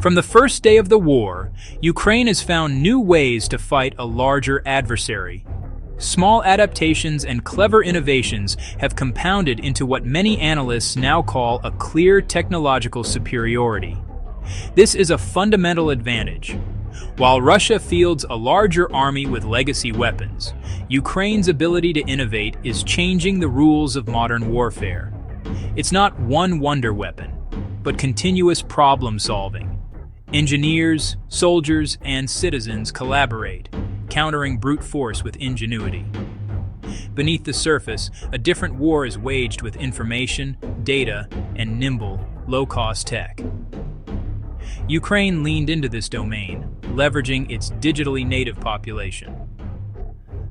From the first day of the war, Ukraine has found new ways to fight a larger adversary. Small adaptations and clever innovations have compounded into what many analysts now call a clear technological superiority. This is a fundamental advantage. While Russia fields a larger army with legacy weapons, Ukraine's ability to innovate is changing the rules of modern warfare. It's not one wonder weapon, but continuous problem solving. Engineers, soldiers, and citizens collaborate, countering brute force with ingenuity. Beneath the surface, a different war is waged with information, data, and nimble, low-cost tech. Ukraine leaned into this domain, leveraging its digitally native population.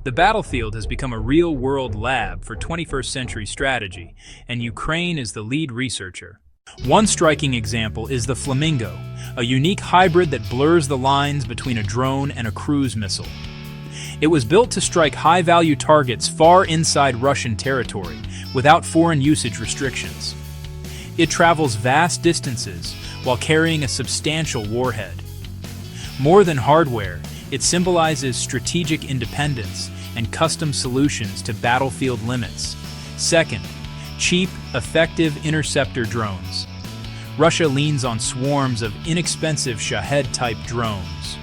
The battlefield has become a real-world lab for 21st century strategy, and Ukraine is the lead researcher. One striking example is the Flamingo, a unique hybrid that blurs the lines between a drone and a cruise missile. It was built to strike high-value targets far inside Russian territory, without foreign usage restrictions. It travels vast distances while carrying a substantial warhead. More than hardware, it symbolizes strategic independence and custom solutions to battlefield limits. Second, cheap, effective interceptor drones. Russia leans on swarms of inexpensive Shahed-type drones.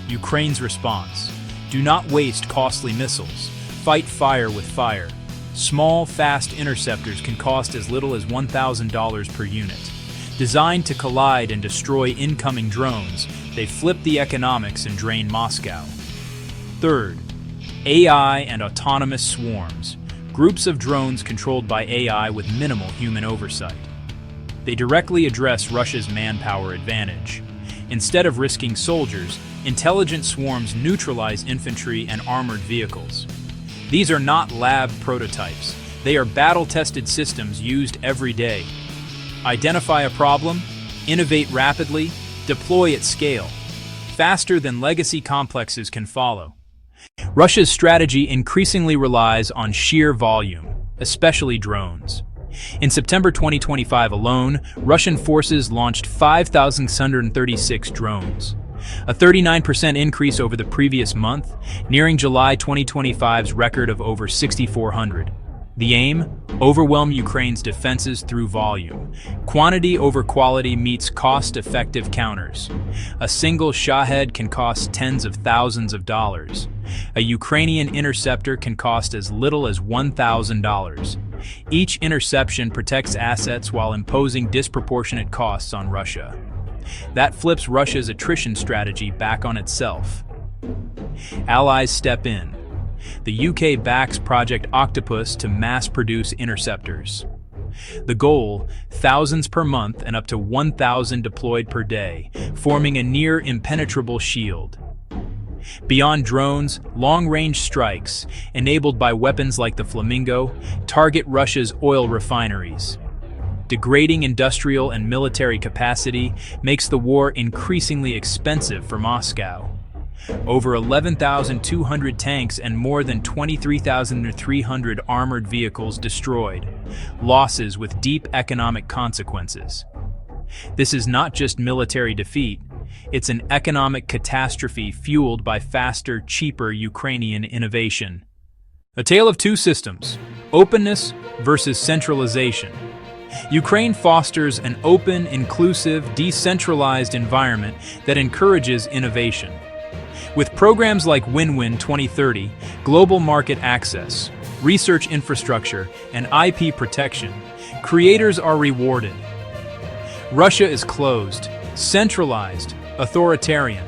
Ukraine's response: do not waste costly missiles. Fight fire with fire. Small, fast interceptors can cost as little as $1,000 per unit. Designed to collide and destroy incoming drones, they flip the economics and drain Moscow. Third, AI and autonomous swarms. Groups of drones controlled by AI with minimal human oversight. They directly address Russia's manpower advantage. Instead of risking soldiers, intelligent swarms neutralize infantry and armored vehicles. These are not lab prototypes. They are battle-tested systems used every day. Identify a problem, innovate rapidly, deploy at scale. Faster than legacy complexes can follow. Russia's strategy increasingly relies on sheer volume, especially drones. In September 2025 alone, Russian forces launched 5,636 drones, a 39% increase over the previous month, nearing July 2025's record of over 6,400. The aim? Overwhelm Ukraine's defenses through volume. Quantity over quality meets cost-effective counters. A single Shahed can cost tens of thousands of dollars. A Ukrainian interceptor can cost as little as $1,000. Each interception protects assets while imposing disproportionate costs on Russia. That flips Russia's attrition strategy back on itself. Allies step in. The UK backs Project Octopus to mass-produce interceptors. The goal, thousands per month and up to 1,000 deployed per day, forming a near-impenetrable shield. Beyond drones, long-range strikes, enabled by weapons like the Flamingo, target Russia's oil refineries. Degrading industrial and military capacity makes the war increasingly expensive for Moscow. Over 11,200 tanks and more than 23,300 armored vehicles destroyed, losses with deep economic consequences. This is not just military defeat, it's an economic catastrophe fueled by faster, cheaper Ukrainian innovation. A tale of two systems, openness versus centralization. Ukraine fosters an open, inclusive, decentralized environment that encourages innovation. With programs like Win-Win 2030, global market access, research infrastructure, and IP protection, creators are rewarded. Russia is closed, centralized, authoritarian,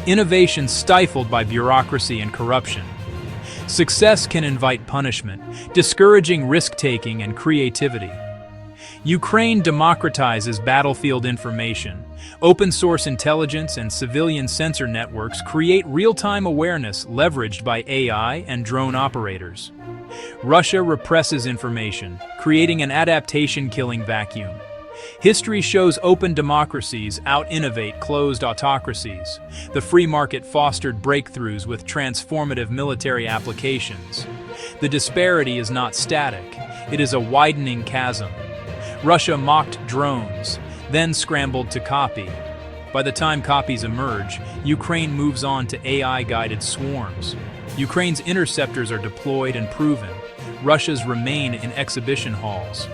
innovation stifled by bureaucracy and corruption. Success can invite punishment, discouraging risk-taking and creativity. Ukraine democratizes battlefield information. Open-source intelligence and civilian sensor networks create real-time awareness leveraged by AI and drone operators. Russia represses information, creating an adaptation-killing vacuum. History shows open democracies out-innovate closed autocracies. The free market fostered breakthroughs with transformative military applications. The disparity is not static, it is a widening chasm. Russia mocked drones, then scrambled to copy. By the time copies emerge, Ukraine moves on to AI-guided swarms. Ukraine's interceptors are deployed and proven. Russia's remain in exhibition halls.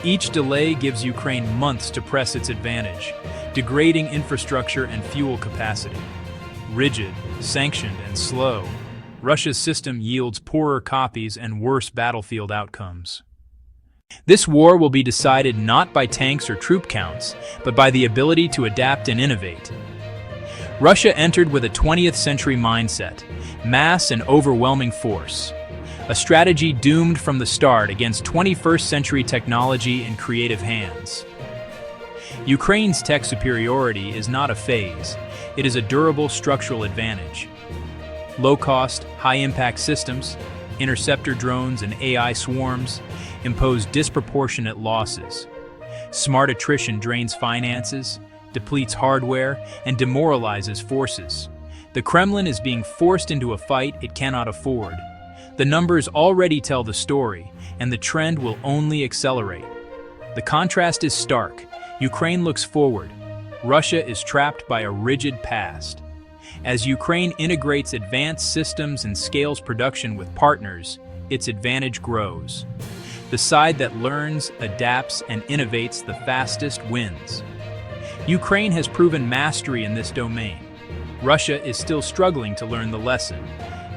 Each delay gives Ukraine months to press its advantage, degrading infrastructure and fuel capacity. Rigid, sanctioned, and slow, Russia's system yields poorer copies and worse battlefield outcomes. This war will be decided not by tanks or troop counts, but by the ability to adapt and innovate. Russia entered with a 20th century mindset, mass and overwhelming force, a strategy doomed from the start against 21st century technology in creative hands. Ukraine's tech superiority is not a phase, it is a durable structural advantage. Low-cost, high-impact systems, interceptor drones and AI swarms impose disproportionate losses. Smart attrition drains finances, depletes hardware, and demoralizes forces. The Kremlin is being forced into a fight it cannot afford. The numbers already tell the story, and the trend will only accelerate. The contrast is stark. Ukraine looks forward. Russia is trapped by a rigid past. As Ukraine integrates advanced systems and scales production with partners, its advantage grows. The side that learns, adapts, and innovates the fastest wins. Ukraine has proven mastery in this domain. Russia is still struggling to learn the lesson.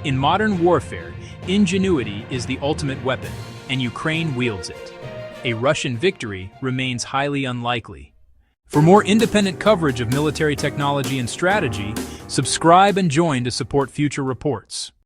In modern warfare, ingenuity is the ultimate weapon, and Ukraine wields it. A Russian victory remains highly unlikely. For more independent coverage of military technology and strategy, subscribe and join to support future reports.